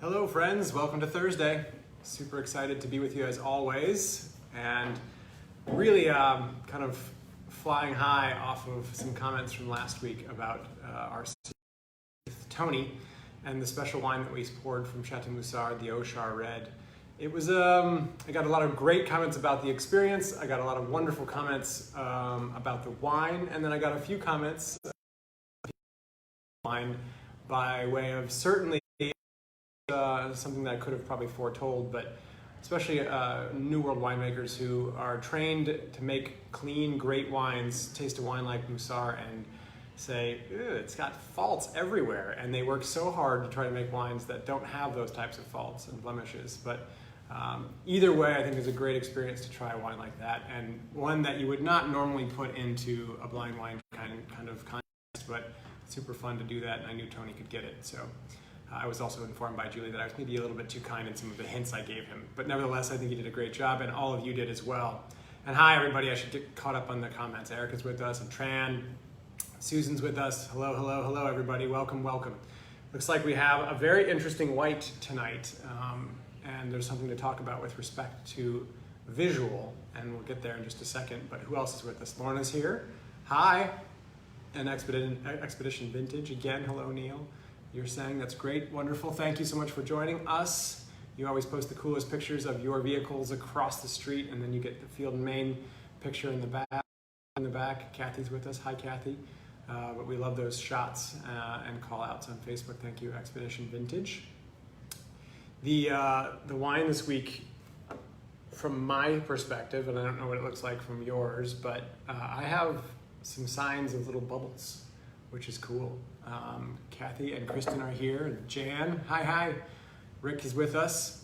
Hello friends, welcome to Thursday. Super excited to be with you as always, and really kind of flying high off of some comments from last week about our with Tony and the special wine that we poured from Chateau Moussard, the Auchar Red. It was, I got a lot of great comments about the experience. I got a lot of wonderful comments about the wine, and then I got a few comments wine by way of certainly something that I could have probably foretold, but especially New World winemakers who are trained to make clean, great wines, taste a wine like Moussard and say, it's got faults everywhere. And they work so hard to try to make wines that don't have those types of faults and blemishes. But either way, I think it's a great experience to try a wine like that, and one that you would not normally put into a blind wine kind of contest, but super fun to do that, and I knew Tony could get it. So I was also informed by Julie that I was maybe a little bit too kind in some of the hints I gave him. But nevertheless, I think he did a great job, and all of you did as well. And hi, everybody. I should get caught up on the comments. Erica's with us, and Tran. Susan's with us. Hello, hello, hello, everybody. Welcome, welcome. Looks like we have a very interesting white tonight, and there's something to talk about with respect to visual, and we'll get there in just a second. But who else is with us? Lorna's here. Hi. And Expedition Vintage. Again, hello, Neal. You're saying that's great, wonderful. Thank you so much for joining us. You always post the coolest pictures of your vehicles across the street, and then you get the Field and Main picture in the back. Kathy's with us. Hi, Kathy. But we love those shots and call-outs on Facebook. Thank you, Expedition Vintage. The wine this week, from my perspective, and I don't know what it looks like from yours, but I have some signs of little bubbles, which is cool. Kathy and Kristen are here, and Jan, hi. Rick is with us,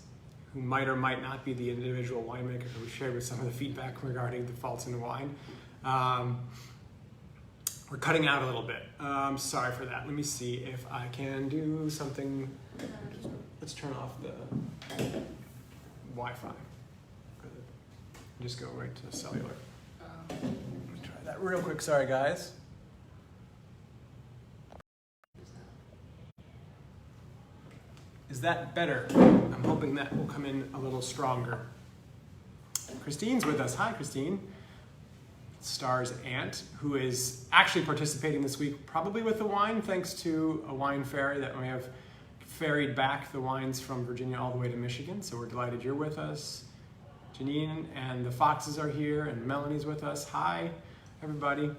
who might or might not be the individual winemaker who shared with some of the feedback regarding the faults in the wine. We're cutting out a little bit. Sorry for that. Let me see if I can do something. Let's turn off the Wi-Fi. Just go right to cellular. Let me try that real quick. Sorry, guys. Is that better? I'm hoping that will come in a little stronger. Christine's with us. Hi, Christine. Star's aunt, who is actually participating this week, probably with the wine, thanks to a wine ferry that may have ferried back the wines from Virginia all the way to Michigan. So we're delighted you're with us. Janine and the Foxes are here, and Melanie's with us. Hi, everybody.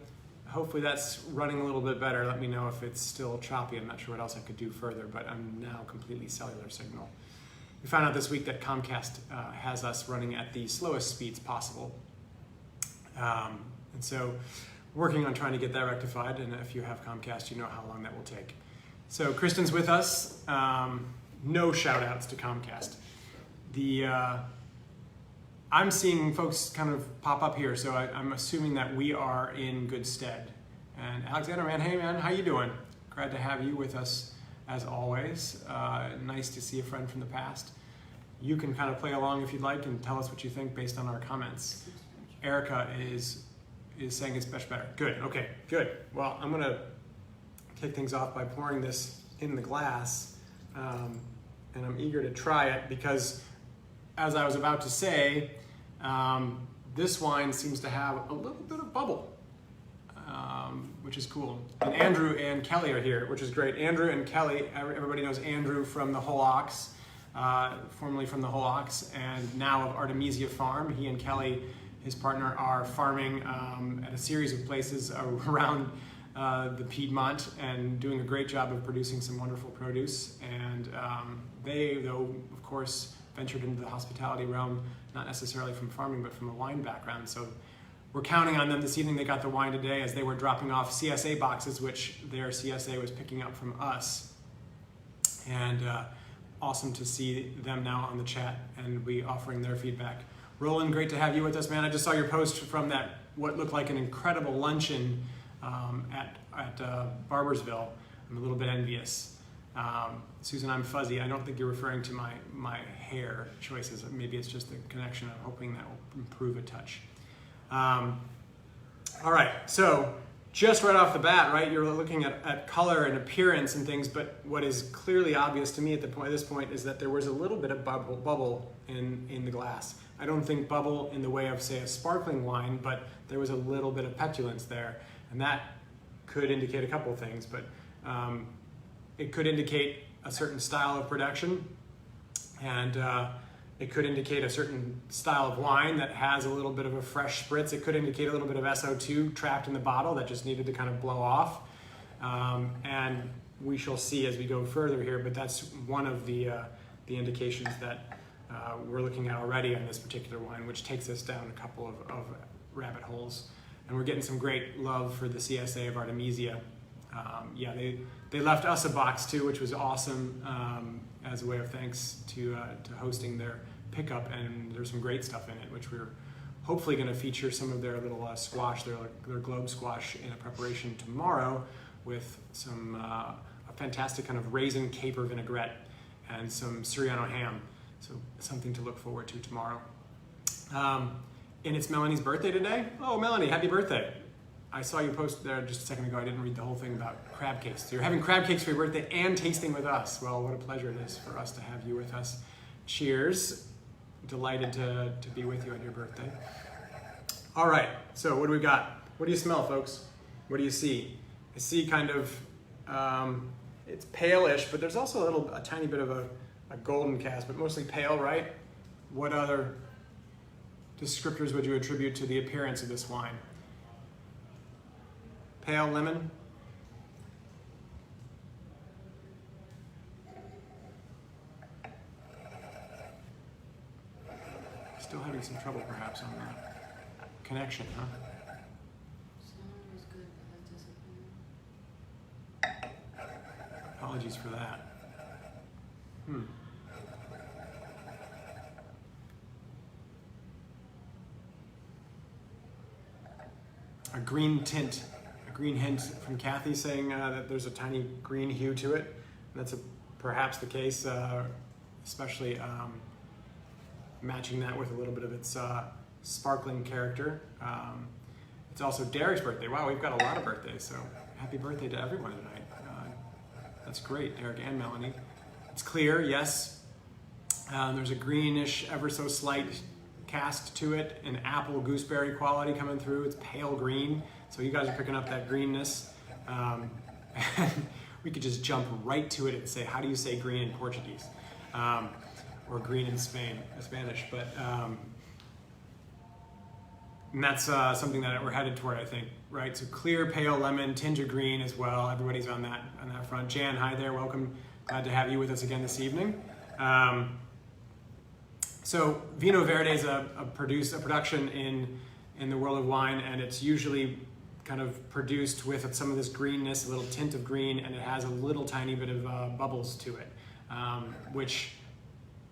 Hopefully that's running a little bit better. Let me know if it's still choppy. I'm not sure what else I could do further, but I'm now completely cellular signal. We found out this week that Comcast has us running at the slowest speeds possible. And so working on trying to get that rectified, and if you have Comcast, you know how long that will take. So Kristen's with us. No shout outs to Comcast. I'm seeing folks kind of pop up here, so I'm assuming that we are in good stead. And Alexander, man, hey man, how you doing? Glad to have you with us as always. Nice to see a friend from the past. You can kind of play along if you'd like and tell us what you think based on our comments. Erica is saying it's much better. Good, okay, good. Well, I'm gonna kick things off by pouring this in the glass, and I'm eager to try it because, as I was about to say, this wine seems to have a little bit of bubble, which is cool. And Andrew and Kelly are here, which is great. Andrew and Kelly, everybody knows Andrew from the Whole Ox, formerly from the Whole Ox, and now of Artemisia Farm. He and Kelly, his partner, are farming at a series of places around the Piedmont and doing a great job of producing some wonderful produce. And they, though, of course, ventured into the hospitality realm, not necessarily from farming, but from a wine background. So we're counting on them this evening. They got the wine today as they were dropping off CSA boxes, which their CSA was picking up from us. And awesome to see them now on the chat and we offering their feedback. Roland, great to have you with us, man. I just saw your post from that, what looked like an incredible luncheon at Barbersville. I'm a little bit envious. Susan, I'm fuzzy. I don't think you're referring to my hair choices. Maybe it's just the connection. I'm hoping that will improve a touch. All right, so just right off the bat, right, you're looking at color and appearance and things, but what is clearly obvious to me at this point is that there was a little bit of bubble in the glass. I don't think bubble in the way of, say, a sparkling wine, but there was a little bit of petulance there, and that could indicate a couple of things, but it could indicate a certain style of production, and it could indicate a certain style of wine that has a little bit of a fresh spritz. It could indicate a little bit of SO2 trapped in the bottle that just needed to kind of blow off. And we shall see as we go further here, but that's one of the indications that we're looking at already on this particular wine, which takes us down a couple of rabbit holes. And we're getting some great love for the CSA of Artemisia. Yeah, they left us a box too, which was awesome, as a way of thanks to hosting their pickup, and there's some great stuff in it, which we're hopefully going to feature some of their little squash, their globe squash in a preparation tomorrow with some a fantastic kind of raisin caper vinaigrette and some Suriano ham. So something to look forward to tomorrow. And it's Melanie's birthday today. Oh, Melanie, happy birthday. I saw you post there just a second ago. I didn't read the whole thing about crab cakes. So you're having crab cakes for your birthday and tasting with us. Well, what a pleasure it is for us to have you with us. Cheers. Delighted to be with you on your birthday. All right, so what do we got? What do you smell, folks? What do you see? I see kind of, it's palish, but there's also a tiny bit of a golden cast, but mostly pale, right? What other descriptors would you attribute to the appearance of this wine? Pale lemon. Still having some trouble perhaps on that connection, huh? Sound was good, but that disappeared. Apologies for that. A green tint. Green hint from Kathy saying that there's a tiny green hue to it. And that's perhaps the case, especially matching that with a little bit of its sparkling character. It's also Derek's birthday. Wow, we've got a lot of birthdays, so happy birthday to everyone tonight. That's great, Derek and Melanie. It's clear, yes. There's a greenish, ever so slight cast to it, an apple gooseberry quality coming through. It's pale green. So you guys are picking up that greenness. And we could just jump right to it and say, how do you say green in Portuguese? Or green in Spanish. But and that's something that we're headed toward, I think, right? So clear, pale lemon, tinge of green as well. Everybody's on that front. Jan, hi there, welcome. Glad to have you with us again this evening. So Vino Verde is a production in the world of wine, and it's usually kind of produced with some of this greenness, a little tint of green, and it has a little tiny bit of bubbles to it, which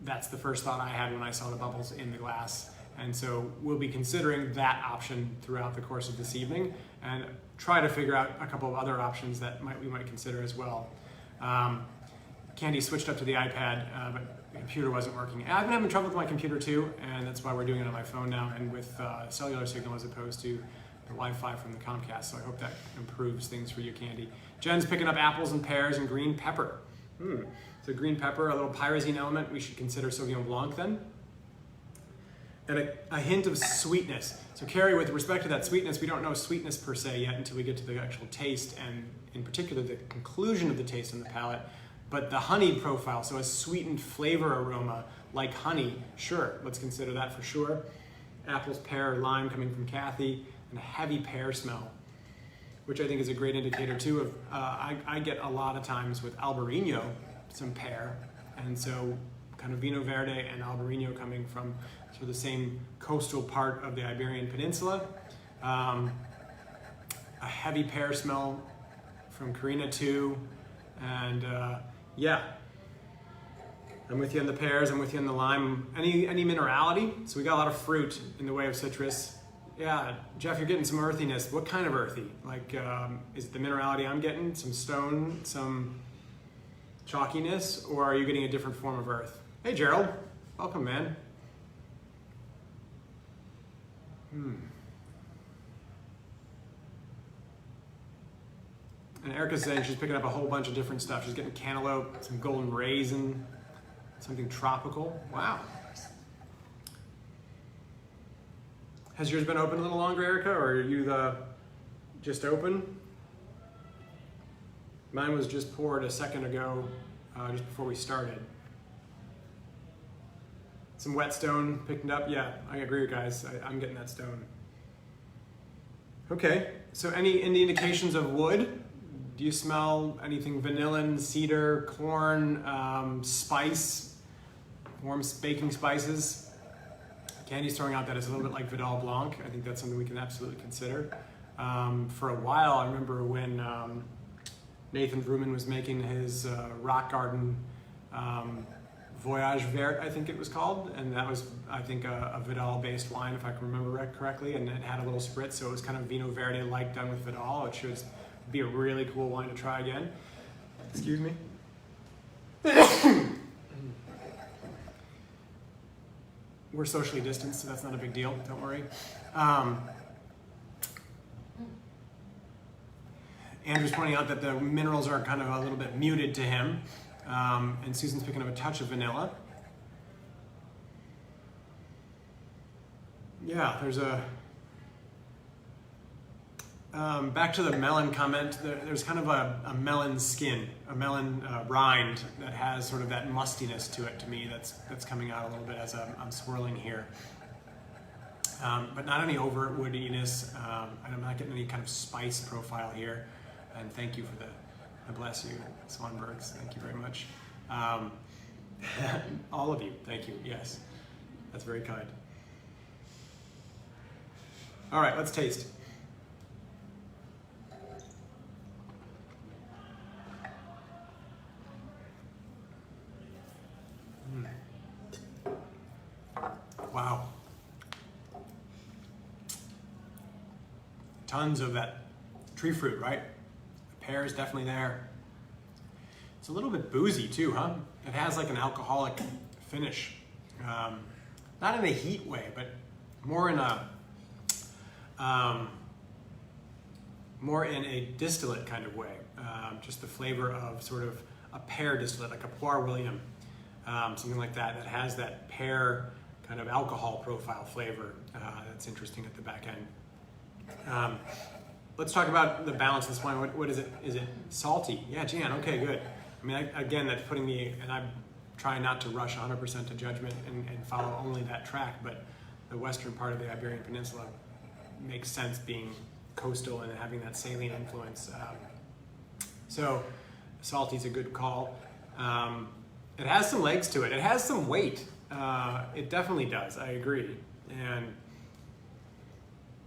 that's the first thought I had when I saw the bubbles in the glass. And so we'll be considering that option throughout the course of this evening and try to figure out a couple of other options that we might consider as well. Candy switched up to the iPad, but the computer wasn't working. I've been having trouble with my computer too, and that's why we're doing it on my phone now and with cellular signal as opposed to the Wi-Fi from the Comcast, so I hope that improves things for you, Candy. Jen's picking up apples and pears and green pepper. So green pepper, a little pyrazine element. We should consider Sauvignon Blanc then. And a hint of sweetness. So Carrie, with respect to that sweetness, we don't know sweetness per se yet until we get to the actual taste, and in particular the conclusion of the taste on the palate. But the honey profile, so a sweetened flavor aroma like honey, sure, let's consider that for sure. Apples, pear, lime coming from Kathy, and a heavy pear smell, which I think is a great indicator too of, I get a lot of times with Albarino, some pear, and so kind of Vino Verde and Albarino coming from sort of the same coastal part of the Iberian Peninsula. A heavy pear smell from Carina too, and yeah, I'm with you on the pears, I'm with you on the lime. Any minerality? So we got a lot of fruit in the way of citrus. Yeah, Jeff, you're getting some earthiness. What kind of earthy? Like, is it the minerality I'm getting? Some stone, some chalkiness, or are you getting a different form of earth? Hey, Gerald, welcome, man. And Erica's saying she's picking up a whole bunch of different stuff. She's getting cantaloupe, some golden raisin, something tropical. Wow. Has yours been open a little longer, Erica, or are you just open? Mine was just poured a second ago, just before we started. Some wet stone picked up. Yeah, I agree, guys. I'm getting that stone. Okay, so any indications of wood? Do you smell anything vanillin, cedar, corn, spice, warm baking spices? Candy's throwing out that it's a little bit like Vidal Blanc. I think that's something we can absolutely consider. For a while, I remember when Nathan Vrooman was making his rock garden Voyage Vert, I think it was called, and that was, I think, a Vidal-based wine, if I can remember correctly, and it had a little spritz, so it was kind of Vino Verde-like done with Vidal, which should be a really cool wine to try again. Excuse me. We're socially distanced, so that's not a big deal, don't worry. Andrew's pointing out that the minerals are kind of a little bit muted to him, and Susan's picking up a touch of vanilla. Yeah, there's a... back to the melon comment, there's kind of a melon skin, a melon rind that has sort of that mustiness to it to me that's coming out a little bit as I'm swirling here. But not any overt woodiness, and I'm not getting any kind of spice profile here. And thank you for the bless you, Swanbergs, thank you very much. All of you, thank you, yes, that's very kind. All right, let's taste. Wow. Tons of that tree fruit, right? The pear is definitely there. It's a little bit boozy too, huh? It has like an alcoholic finish. Not in a heat way, but more in a distillate kind of way. Just the flavor of sort of a pear distillate, like a Poire William, something like that, that has that pear kind of alcohol profile flavor that's interesting at the back end. Let's talk about the balance of this wine. What is it? Is it salty? Yeah, Jan, okay, good. I mean, again, that's putting me, and I'm trying not to rush 100% to judgment and follow only that track, but the western part of the Iberian Peninsula makes sense being coastal and having that saline influence. So salty is a good call. It has some legs to it. It has some weight. It definitely does. I agree. And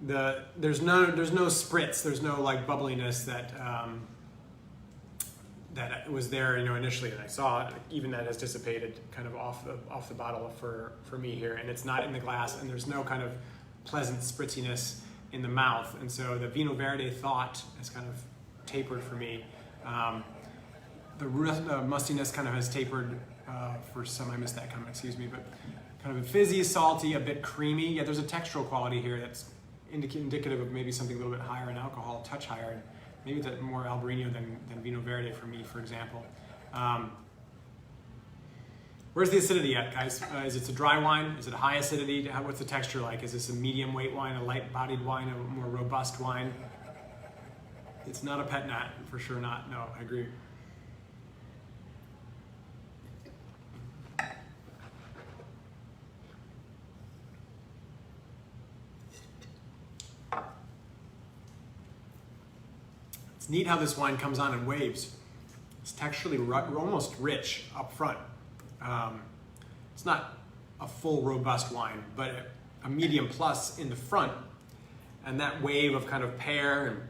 there's no spritz. There's no like bubbliness that that was there, initially, and I saw it. Even that has dissipated kind of off the bottle for me here, and it's not in the glass. And there's no kind of pleasant spritziness in the mouth. And so the Vino Verde thought has kind of tapered for me. The mustiness kind of has tapered for some. I missed that comment, excuse me, but kind of a fizzy, salty, a bit creamy. Yeah, there's a textural quality here that's indicative of maybe something a little bit higher in alcohol, a touch higher. Maybe that more Albarino than Vino Verde for me, for example. Where's the acidity at, guys? Is it a dry wine? Is it a high acidity? What's the texture like? Is this a medium weight wine, a light bodied wine, a more robust wine? It's not a pet nat, for sure not. No, I agree. It's neat how this wine comes on in waves. It's texturally almost rich up front. It's not a full robust wine, but a medium plus in the front, and that wave of kind of pear and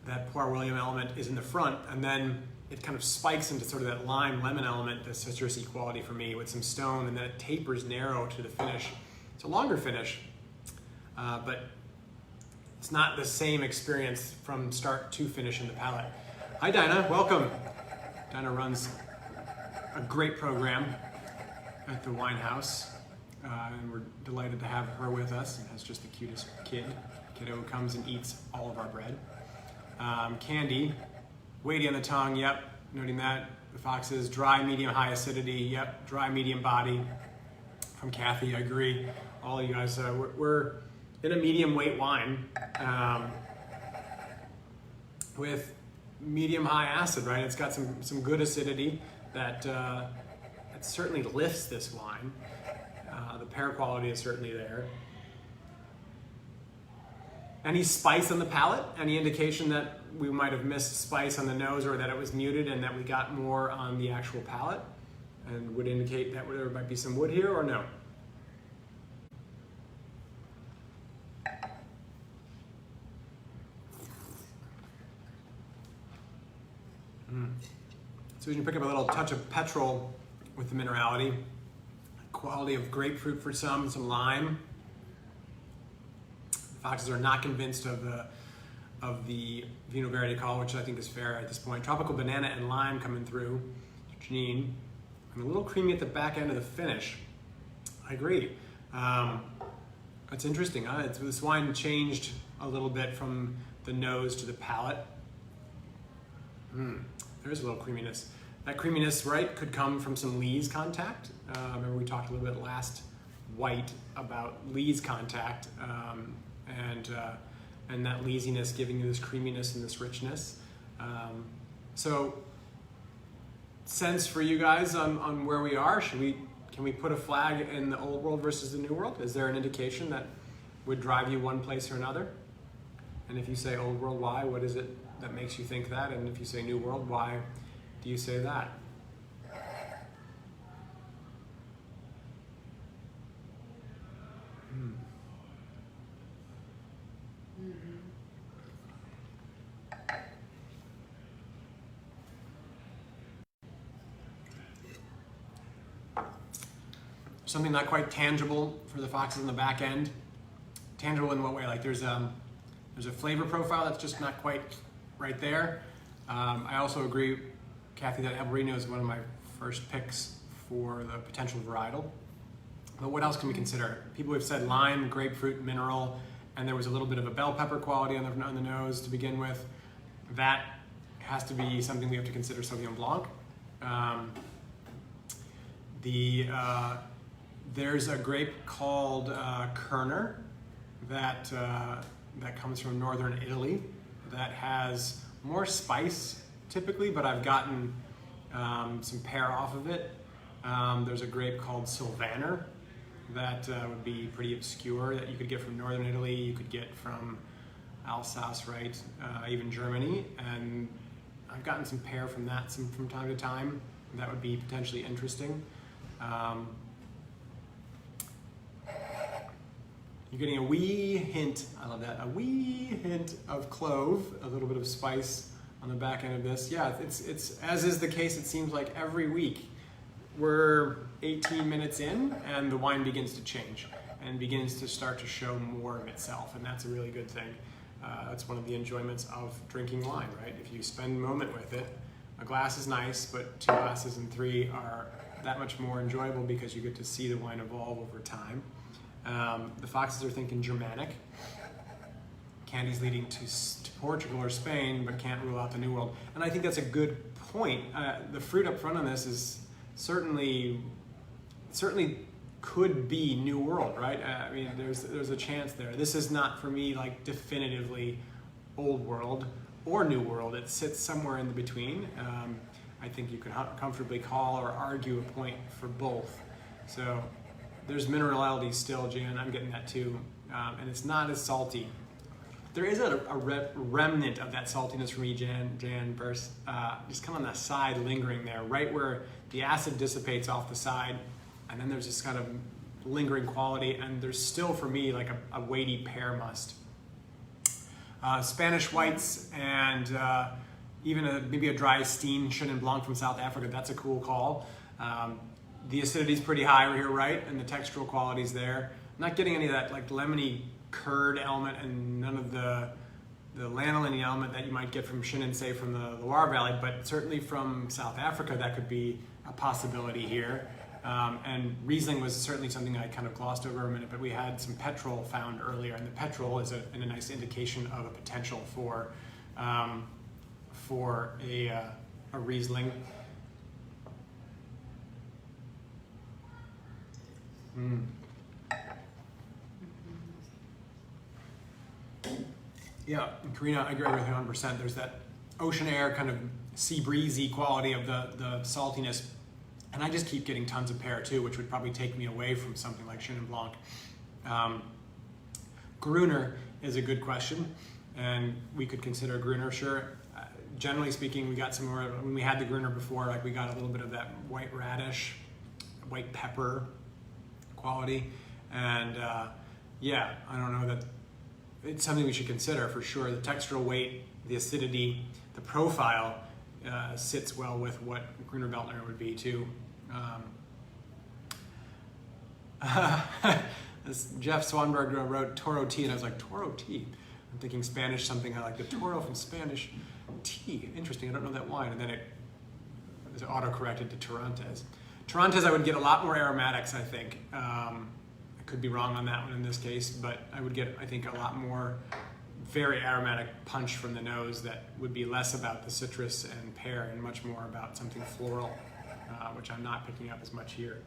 that Poire William element is in the front, and then it kind of spikes into sort of that lime lemon element, the citrusy quality for me with some stone, and then it tapers narrow to the finish. It's a longer finish, but it's not the same experience from start to finish in the palate. Hi Dinah, welcome. Dinah runs a great program at the Wine House, and we're delighted to have her with us, and has just the cutest kiddo who comes and eats all of our bread. Candy, weighty on the tongue, yep, noting that. The Fox's dry, medium, high acidity, yep, dry, medium body. From Kathy, I agree. All of you guys, we're in a medium weight wine with medium high acid, right? It's got some good acidity that it certainly lifts this wine. The pear quality is certainly there. Any spice on the palate? Any indication that we might have missed spice on the nose or that it was muted and that we got more on the actual palate? And would indicate that there might be some wood here or no? So you can pick up a little touch of petrol with the minerality. Quality of grapefruit for some lime. Foxes are not convinced of the Vino Verde call, which I think is fair at this point. Tropical banana and lime coming through. Janine. And a little creamy at the back end of the finish. I agree. That's interesting. This wine changed a little bit from the nose to the palate. There's a little creaminess. That creaminess, right, could come from some lees contact. Remember we talked a little bit last white about lees contact and that leesiness giving you this creaminess and this richness. So sense for you guys on where we are. Can we put a flag in the old world versus the new world? Is there an indication that would drive you one place or another? And if you say old world, why? What is it that makes you think that? And if you say new world, why do you say that? Something not quite tangible for the Foxes on the back end. Tangible in what way? Like there's a flavor profile that's just not quite right there. I also agree, Kathy, that Albarino is one of my first picks for the potential varietal. But what else can we consider? People have said lime, grapefruit, mineral, and there was a little bit of a bell pepper quality on the nose to begin with. That has to be something we have to consider Sauvignon Blanc. There's a grape called Kerner that comes from northern Italy that has more spice typically, but I've gotten some pear off of it. There's a grape called Sylvaner that would be pretty obscure that you could get from northern Italy, you could get from Alsace, right? Even Germany, and I've gotten some pear from that from time to time. That would be potentially interesting. You're getting a wee hint, I love that, a wee hint of clove, a little bit of spice on the back end of this. Yeah, it's as is the case, it seems like every week we're 18 minutes in and the wine begins to change and begins to start to show more of itself, and that's a really good thing. That's one of the enjoyments of drinking wine, right? If you spend a moment with it, a glass is nice, but 2 glasses and 3 are that much more enjoyable because you get to see the wine evolve over time. The Foxes are thinking Germanic. Candy's leading to Portugal or Spain, but can't rule out the New World. And I think that's a good point. The fruit up front on this is certainly could be New World, right? I mean, there's a chance there. This is not for me like definitively Old World or New World. It sits somewhere in the between. I think you could comfortably call or argue a point for both. So there's minerality still, Jan. I'm getting that too, and it's not as salty. There is a remnant of that saltiness for me, Jan Burst, just kind of on the side lingering there, right where the acid dissipates off the side, and then there's this kind of lingering quality, and there's still for me like a weighty pear must. Spanish whites and even maybe a dry Steen Chenin Blanc from South Africa, that's a cool call. The acidity is pretty high here, right? And the textural quality's there. I'm not getting any of that like lemony curd element and none of the lanolin element that you might get from Chenin, say from the Loire Valley, but certainly from South Africa, that could be a possibility here. And Riesling was certainly something I kind of glossed over a minute, but we had some petrol found earlier, and the petrol is a nice indication of a potential for for a Riesling. Yeah, Karina, I agree with you 100%. There's that ocean air kind of sea breezy quality of the saltiness. And I just keep getting tons of pear too, which would probably take me away from something like Chenin Blanc. Gruner is a good question, and we could consider Gruner, sure. Generally speaking, we got some more, when we had the Gruner before, like we got a little bit of that white radish, white pepper quality. And yeah, I don't know, that it's something we should consider for sure. The textural weight, the acidity, the profile sits well with what Gruner Veltliner would be too. Jeff Swanberg wrote Toro tea, and I was like, Toro tea? I'm thinking Spanish, something like the Toro from Spanish. Tea, interesting, I don't know that wine. And then it was auto-corrected to Torrontés. Torrontés, I would get a lot more aromatics, I think. I could be wrong on that one in this case, but I would get, I think, a lot more very aromatic punch from the nose that would be less about the citrus and pear and much more about something floral, which I'm not picking up as much here.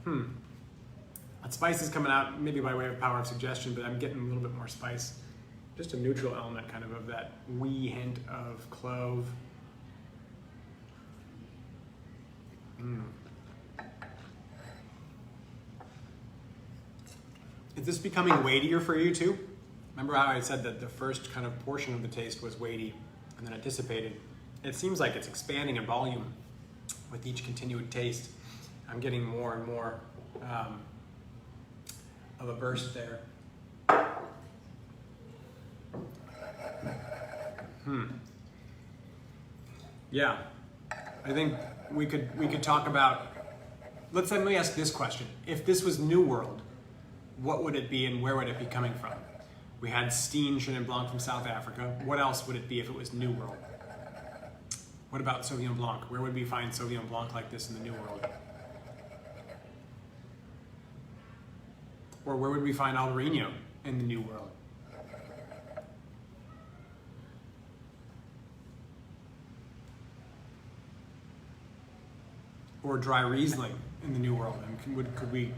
That spice is coming out maybe by way of power of suggestion, but I'm getting a little bit more spice. Just a neutral element kind of that wee hint of clove. Is this becoming weightier for you too? Remember how I said that the first kind of portion of the taste was weighty and then it dissipated? It seems like it's expanding in volume with each continued taste. I'm getting more and more of a burst there. Yeah, I think we could talk about, let me ask this question. If this was New World, what would it be and where would it be coming from? We had Steen Chenin Blanc from South Africa. What else would it be if it was New World? What about Sauvignon Blanc? Where would we find Sauvignon Blanc like this in the New World? Or where would we find Albarino in the New World? Or dry Riesling in the New World? And could we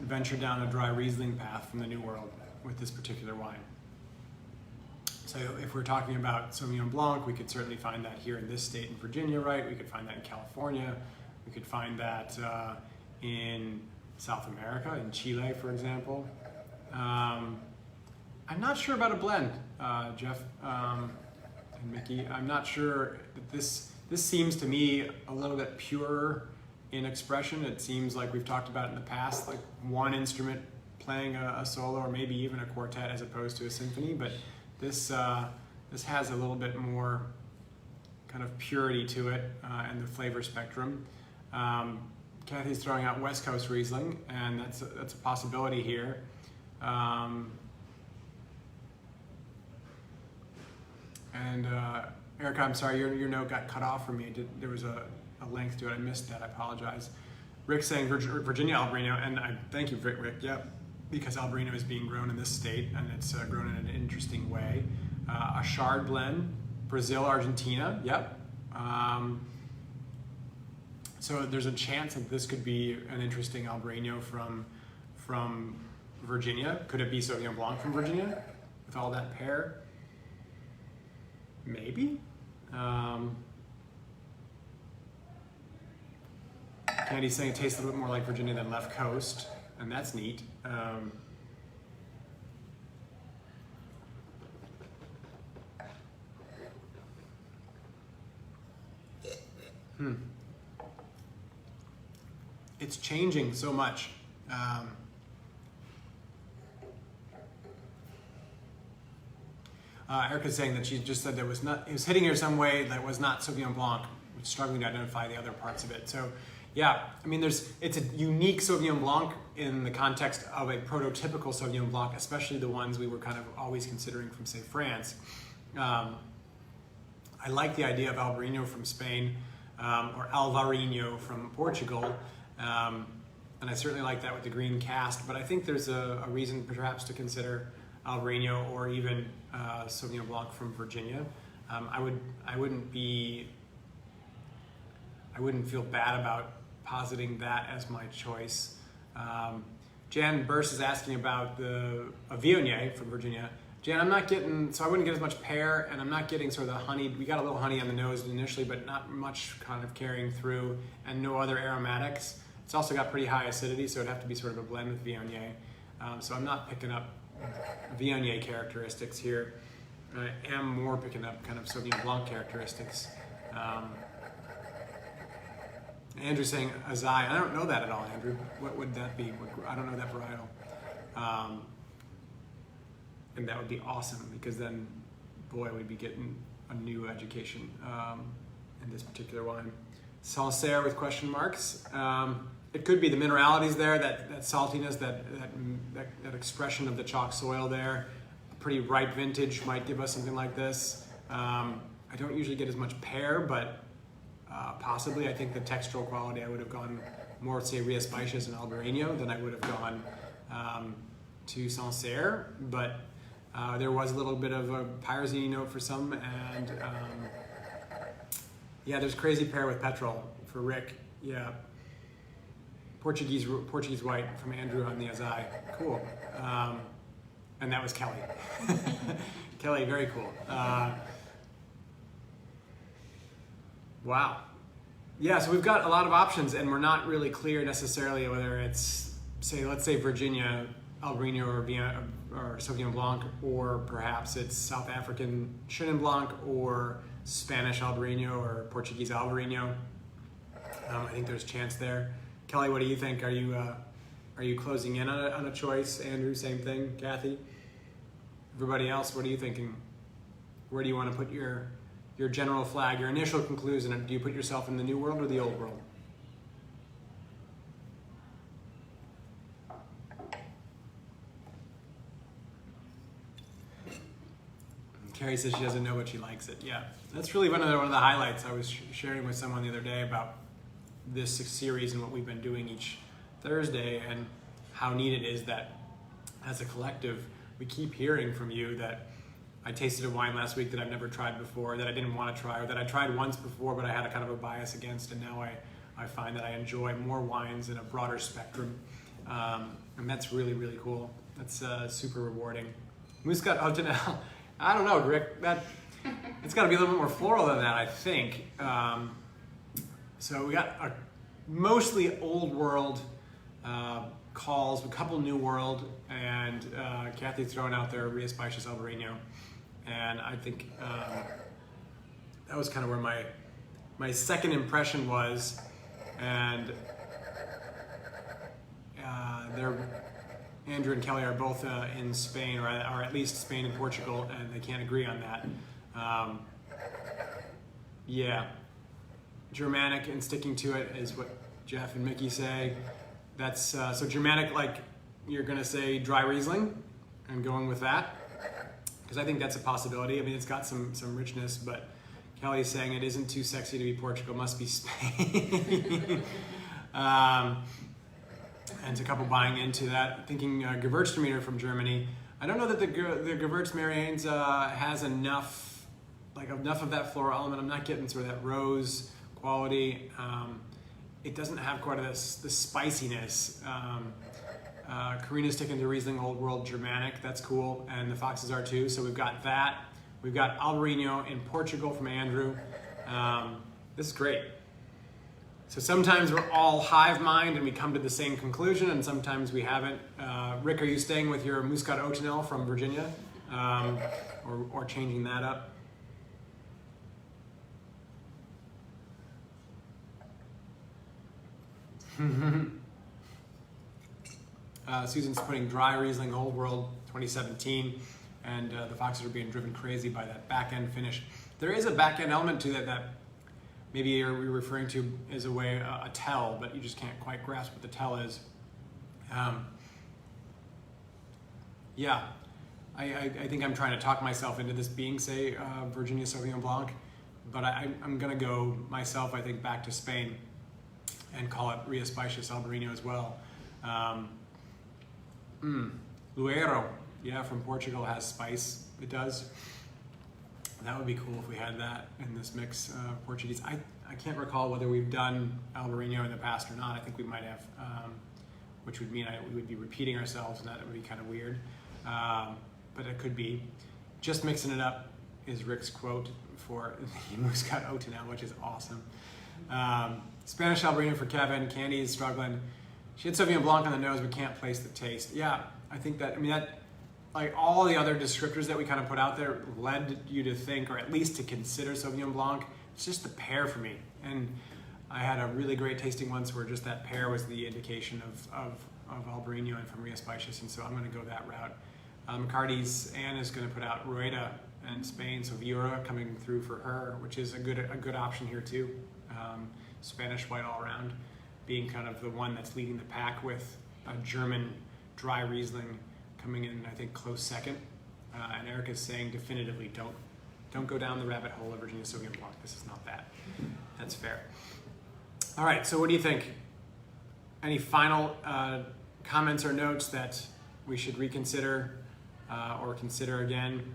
venture down a dry Riesling path from the New World with this particular wine? So if we're talking about Sauvignon Blanc, we could certainly find that here in this state in Virginia, right? We could find that in California. We could find that in South America, in Chile, for example. I'm not sure about a blend, Jeff and Mickey. I'm not sure that this seems to me a little bit purer in expression. It seems like we've talked about in the past, like one instrument playing a solo or maybe even a quartet as opposed to a symphony, but this has a little bit more kind of purity to it and the flavor spectrum. Kathy's throwing out West Coast Riesling, and that's a possibility here. Erica, I'm sorry, your note got cut off for me. There was a length to it. I missed that. I apologize. Rick saying Virginia Albarino, and I thank you, Rick. Yep, because Albarino is being grown in this state, and it's grown in an interesting way. A Chard blend, Brazil, Argentina. Yep. So there's a chance that this could be an interesting Albarino from Virginia. Could it be Sauvignon Blanc from Virginia with all that pear? Maybe. Candy's saying it tastes a little bit more like Virginia than Left Coast, and that's neat. It's changing so much. Erica's saying that she just said it was hitting her some way that was not Sauvignon Blanc, struggling to identify the other parts of it. So, yeah, I mean, it's a unique Sauvignon Blanc in the context of a prototypical Sauvignon Blanc, especially the ones we were kind of always considering from, say, France. I like the idea of Albarino from Spain, or Alvarinho from Portugal, and I certainly like that with the green cast, but I think there's a reason perhaps to consider Albarino or even Sauvignon Blanc from Virginia. I wouldn't feel bad about positing that as my choice. Jan Burse is asking about a Viognier from Virginia. Jan, I'm not getting, so I wouldn't get as much pear, and I'm not getting sort of the honey. We got a little honey on the nose initially, but not much kind of carrying through, and no other aromatics. It's also got pretty high acidity, so it'd have to be sort of a blend with Viognier. So I'm not picking up Viognier characteristics here. I am more picking up kind of Sauvignon Blanc characteristics. Andrew's saying Azai. I don't know that at all, Andrew. What would that be? I don't know that varietal. And that would be awesome, because then, boy, we'd be getting a new education in this particular wine. Sancerre with question marks. It could be the mineralities there, that saltiness, that expression of the chalk soil there. A pretty ripe vintage might give us something like this. I don't usually get as much pear, but possibly I think the textural quality, I would have gone more, say, Ria Spicious and Albarino than I would have gone to Sancerre. But there was a little bit of a pyrazine note for some, and yeah, there's crazy pear with petrol for Rick. Yeah, Portuguese white from Andrew on the Azai. Cool. And that was Kelly. Kelly, very cool. Wow. Yeah, so we've got a lot of options, and we're not really clear necessarily whether it's, let's say Virginia Albarino or Sauvignon Blanc, or perhaps it's South African Chenin Blanc or Spanish Albarino or Portuguese Albarino. I think there's a chance there. Kelly, what do you think? Are you closing in on a choice? Andrew, same thing. Kathy? Everybody else, what are you thinking? Where do you want to put your general flag, your initial conclusion? Do you put yourself in the new world or the old world? Carrie says she doesn't know, but she likes it. Yeah, that's really one of the highlights. I was sharing with someone the other day about this series and what we've been doing each Thursday, and how neat it is that as a collective, we keep hearing from you that I tasted a wine last week that I've never tried before, that I didn't want to try, or that I tried once before but I had a kind of a bias against, and now I find that I enjoy more wines in a broader spectrum. And that's really, really cool. That's super rewarding. Muscat Autunel. I don't know, Rick. It's got to be a little bit more floral than that, I think. So we got a mostly old world calls, a couple new world, and Kathy's throwing out there Ria Spicious Albarino. And I think that was kind of where my second impression was. And Andrew and Kelly are both in Spain, or at least Spain and Portugal, and they can't agree on that. Yeah, Germanic and sticking to it is what Jeff and Mickey say. That's so Germanic, like you're gonna say dry Riesling, and going with that, because I think that's a possibility. I mean, it's got some richness, but Kelly's saying it isn't too sexy to be Portugal, must be Spain. And a couple buying into that, thinking Gewürztraminer from Germany. I don't know that the Gewürztraminer has enough of that floral element. I'm not getting sort of that rose quality. It doesn't have quite the spiciness. Karina's sticking to Riesling Old World Germanic. That's cool, and the Foxes are too. So we've got that. We've got Albarino in Portugal from Andrew. This is great. So sometimes we're all hive mind and we come to the same conclusion, and sometimes we haven't. Rick, are you staying with your Muscat Autunel from Virginia, or changing that up? Susan's putting dry Riesling Old World 2017, and the Foxes are being driven crazy by that back end finish. There is a back end element to that maybe you're referring to as a way, a tell, but you just can't quite grasp what the tell is. Yeah, I think I'm trying to talk myself into this being, say, Virginia Sauvignon Blanc, but I'm gonna go myself, I think, back to Spain and call it Ria Spicious Albarino as well. Luero, Yeah, from Portugal has spice. It does. That would be cool if we had that in this mix. Portuguese. I can't recall whether we've done Albarino in the past or not. I think we might have, which would mean we would be repeating ourselves, and that would be kind of weird. But it could be. Just mixing it up is Rick's quote for the Muscat Otanel, which is awesome. Spanish Albarino for Kevin. Candy is struggling. She had Sauvignon Blanc on the nose, but can't place the taste. Yeah, I think that, like all the other descriptors that we kind of put out there led you to think, or at least to consider Sauvignon Blanc. It's just the pear for me. And I had a really great tasting once where just that pear was the indication of Albarino and from Ria Spicious, and so I'm going to go that route. McCarty's Anne is going to put out Rueda in Spain, so Viura coming through for her, which is a good option here too. Spanish white all around, being kind of the one that's leading the pack, with a German dry Riesling coming in, I think, close second. And Erica's saying definitively, don't go down the rabbit hole of Virginia Sauvignon Blanc. This is not that. That's fair. All right, so what do you think? Any final comments or notes that we should reconsider or consider again?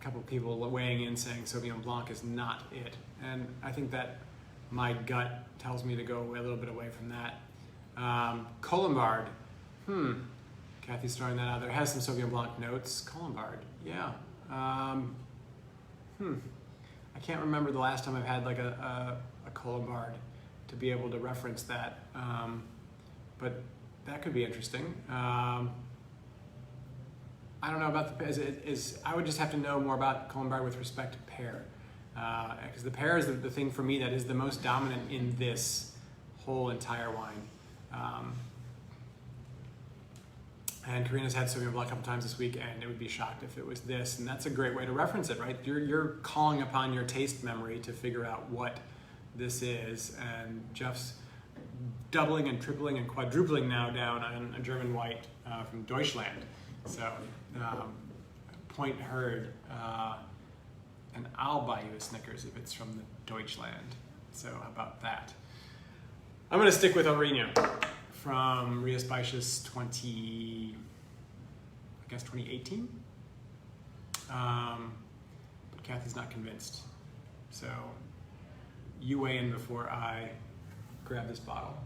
A couple people weighing in saying Sauvignon Blanc is not it. And I think that my gut tells me to go a little bit away from that. Colombard. Kathy's throwing that out there. It has some Sauvignon Blanc notes. Colombard, yeah. I can't remember the last time I've had like a Colombard to be able to reference that. But that could be interesting. I don't know about the I would just have to know more about Colombard with respect to pear. Because the pear is the thing for me that is the most dominant in this whole entire wine. And Karina's had Sauvignon Blanc a couple times this week, and it would be shocked if it was this. And that's a great way to reference it, right? You're calling upon your taste memory to figure out what this is. And Jeff's doubling and tripling and quadrupling now down on a German white from Deutschland. So, point heard. And I'll buy you a Snickers if it's from the Deutschland. So how about that? I'm going to stick with Albarino from Ria Spicious 2018. But Kathy's not convinced. So you weigh in before I grab this bottle.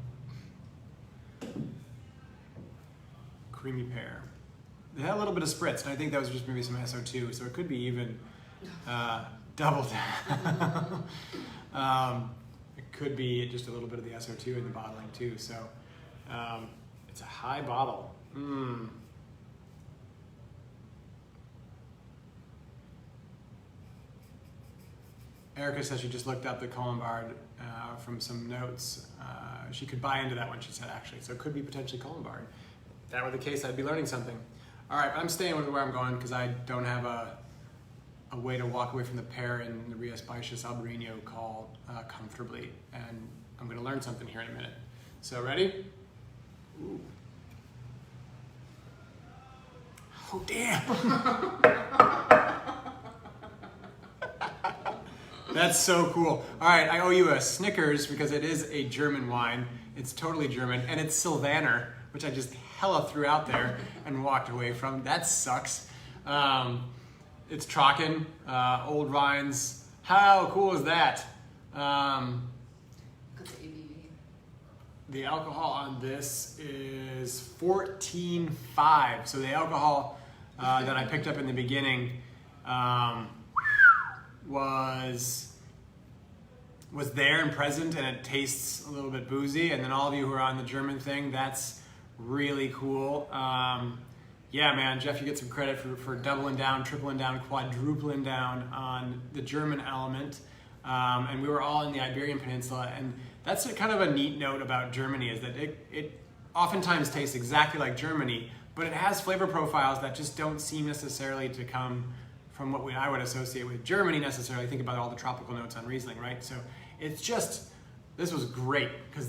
Creamy pear. They had a little bit of spritz, and I think that was just maybe some SO2, so it could be even doubled. It could be just a little bit of the SO2 in the bottling too. So it's a high bottle. Erica says she just looked up the Colombard from some notes. She could buy into that one, she said, actually. So it could be potentially Colombard. If that were the case, I'd be learning something. All right, I'm staying with where I'm going because I don't have a way to walk away from the pear in the Ria Spicious Albarino call comfortably. And I'm going to learn something here in a minute. So ready? Ooh. Oh, damn. That's so cool. All right, I owe you a Snickers because it is a German wine. It's totally German, and it's Sylvaner, which I just hella threw out there and walked away from. That sucks. It's Trocken, old vines. How cool is that? Look at the ABV. The alcohol on this is 14.5. So the alcohol that I picked up in the beginning was there and present, and it tastes a little bit boozy. And then all of you who are on the German thing, that's really cool. Yeah, man, Jeff, you get some credit for doubling down, tripling down, quadrupling down on the German element. And we were all in the Iberian Peninsula, and that's kind of a neat note about Germany, is that it oftentimes tastes exactly like Germany, but it has flavor profiles that just don't seem necessarily to come from what I would associate with Germany necessarily. Think about all the tropical notes on Riesling, right? So it's just, this was great, because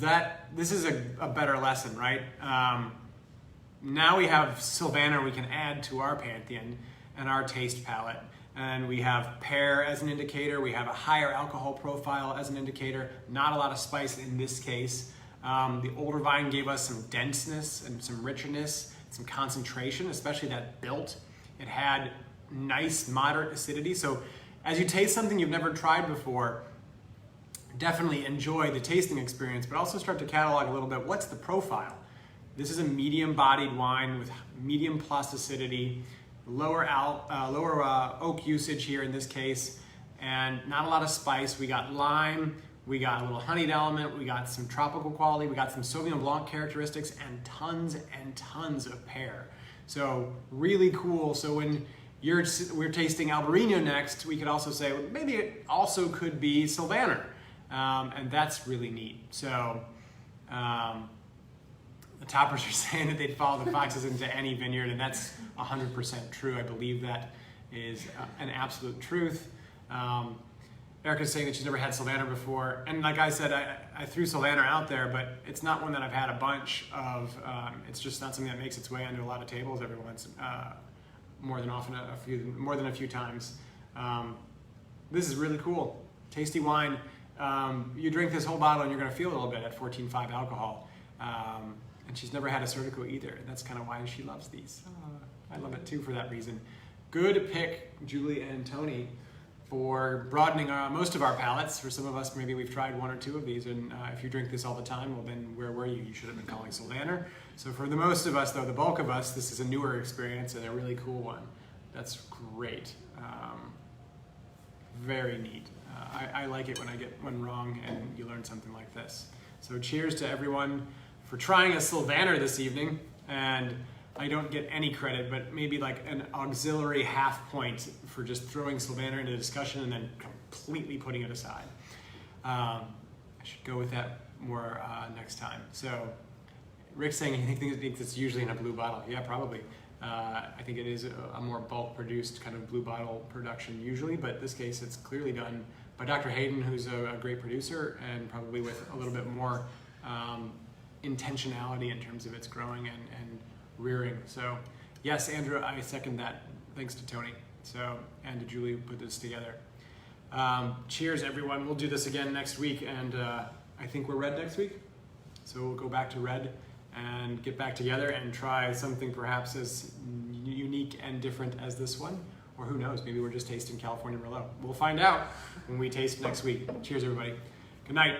this is a better lesson, right? Now we have Sylvaner we can add to our pantheon and our taste palette. And we have pear as an indicator. We have a higher alcohol profile as an indicator. Not a lot of spice in this case. The older vine gave us some denseness and some richness. some concentration, especially that built. It had nice moderate acidity. So as you taste something you've never tried before, definitely enjoy the tasting experience, but also start to catalog a little bit, what's the profile? This is a medium-bodied wine with medium plasticity, lower oak usage here in this case, and not a lot of spice. We got lime, we got a little honeyed element, we got some tropical quality, we got some Sauvignon Blanc characteristics, and tons of pear. So really cool. So when we're tasting Albarino next, we could also say, well, maybe it also could be Sylvaner. And that's really neat. So the toppers are saying that they'd follow the foxes into any vineyard, and that's 100% true. I believe that is an absolute truth. Erica's saying that she's never had Sylvaner before, and like I said, I threw Sylvaner out there, but it's not one that I've had a bunch of. It's just not something that makes its way onto a lot of tables every once, more than a few times. This is really cool, tasty wine. You drink this whole bottle and you're going to feel a little bit at 14.5 alcohol. And she's never had a Certico either, and that's kind of why she loves these. I love it too for that reason. Good pick, Julie and Tony, for broadening most of our palates. For some of us, maybe we've tried one or two of these, and if you drink this all the time, well then where were you? You should have been calling Sylvaner. So for the most of us, though, the bulk of us, this is a newer experience and a really cool one. That's great. Very neat. I like it when I get one wrong and you learn something like this. So cheers to everyone for trying a Sylvaner this evening. And I don't get any credit, but maybe like an auxiliary half point for just throwing Sylvaner into discussion and then completely putting it aside. I should go with that more next time. So Rick's saying he thinks it's usually in a blue bottle. Yeah, probably. I think it is a more bulk produced kind of blue bottle production usually, but in this case it's clearly done by Dr. Hayden, who's a great producer, and probably with a little bit more intentionality in terms of its growing and rearing. So yes, Andrew, I second that. Thanks to Tony. So, and to Julie who put this together. Cheers everyone. We'll do this again next week, and I think we're red next week. So we'll go back to red and get back together and try something perhaps as unique and different as this one. Or who knows, maybe we're just tasting California Merlot. We'll find out when we taste next week. Cheers everybody. Good night.